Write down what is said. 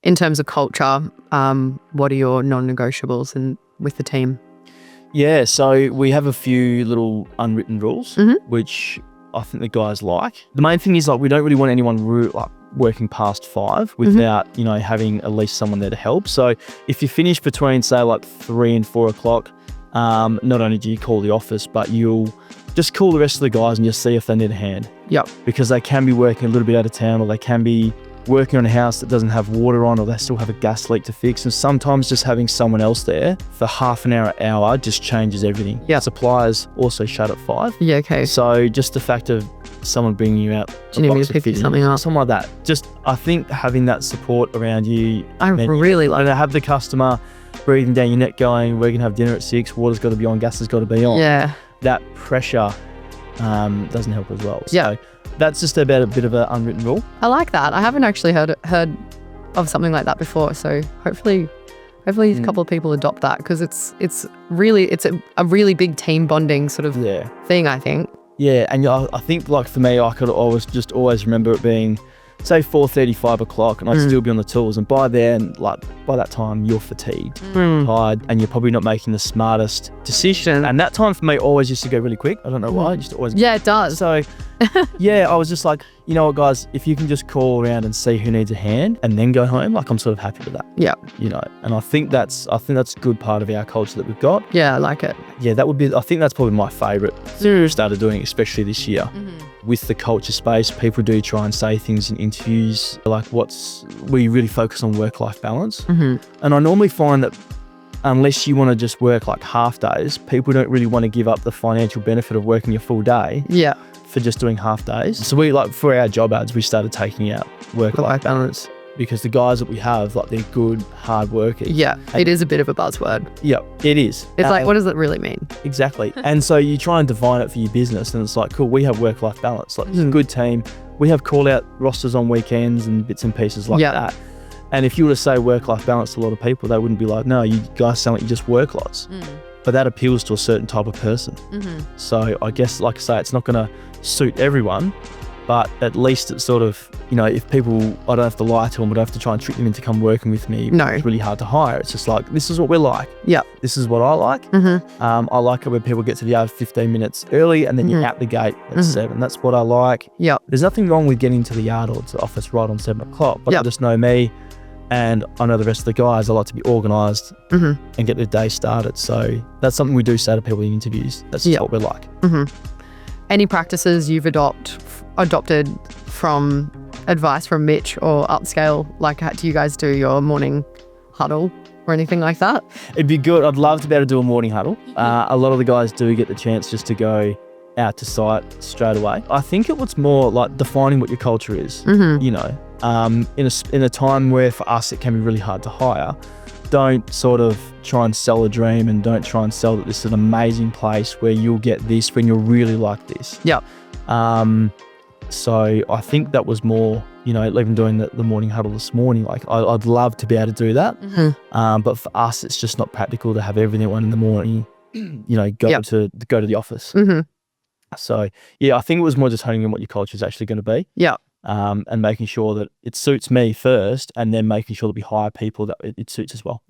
in terms of culture, what are your non-negotiables with the team? Yeah, so we have a few little unwritten rules, which I think the guys like. The main thing is like we don't really want anyone like working past 5 without, you know, having at least someone there to help. So if you finish between say like 3 and 4 o'clock, not only do you call the office, but you'll just call the rest of the guys and just see if they need a hand. Yep. Because they can be working a little bit out of town, or they can be working on a house that doesn't have water on, or they still have a gas leak to fix. And sometimes just having someone else there for half an hour just changes everything. Yeah. Suppliers also shut at 5. Yeah, okay. So just the fact of someone bringing you out, Do you need me to pick something up? Something like that. Just, I think having that support around you. I really like to have the customer breathing down your neck going, we're going to have dinner at 6, water's got to be on, gas has got to be on. Yeah. That pressure doesn't help as well. Yeah. So that's just about a bit of an unwritten rule. I like that. I haven't actually heard of something like that before. So hopefully a couple of people adopt that, because it's a really big team bonding sort of thing, I think. Yeah, and I think like for me, I could always remember it being say 4:30, 5 o'clock, and I'd still be on the tools. And by that time, you're fatigued, tired, and you're probably not making the smartest decision. And that time for me always used to go really quick. I don't know why. It used to always. Yeah, it does. So, yeah, I was just like, you know what, guys, if you can just call around and see who needs a hand and then go home, like I'm sort of happy with that. Yeah. You know, and I think that's a good part of our culture that we've got. Yeah, I like it. Yeah, I think that's probably my favourite. Started doing, especially this year. With the culture space, people do try and say things in interviews like we really focus on work-life balance. And I normally find that unless you want to just work like half days, people don't really want to give up the financial benefit of working a full day. Yeah. For just doing half days. So we for our job ads, we started taking out work-life balance, because the guys that we have, like, they're good, hard workers. Yeah, it is a bit of a buzzword. Yeah, it is. It's like, what does it really mean? Exactly. And so you try and define it for your business, and it's like, cool, we have work-life balance. Like, it's a good team. We have call-out rosters on weekends and bits and pieces like that. And if you were to say work-life balance to a lot of people, they wouldn't be like, no, you guys sound like you just work lots. But that appeals to a certain type of person. So I guess, like I say, it's not going to suit everyone, but at least it's sort of, you know, if people, I don't have to lie to them, but I have to try and trick them into come working with me. No. It's really hard to hire. It's just like, this is what we're like. Yeah. This is what I like. I like it when people get to the yard 15 minutes early and then you're out the gate at 7. That's what I like. Yeah. There's nothing wrong with getting to the yard or to the office right on 7 o'clock, but I just know me, and I know the rest of the guys, I like to be organised and get the day started. So that's something we do say to people in interviews. That's just what we're like. Any practices you've adopted from advice from Mitch or Upscale? Like, do you guys do your morning huddle or anything like that? It'd be good. I'd love to be able to do a morning huddle. A lot of the guys do get the chance just to go out to site straight away. I think it was more like defining what your culture is, you know. In a time where for us it can be really hard to hire, don't sort of try and sell a dream, and don't try and sell that this is an amazing place where you'll get this when you're really like this. Yeah. So I think that was more, you know, even doing the morning huddle this morning, like I'd love to be able to do that. But for us, it's just not practical to have everything at 1 a.m, you know, go to the office. So yeah, I think it was more just honing in what your culture is actually going to be. Yeah. And making sure that it suits me first, and then making sure that we hire people that it suits as well.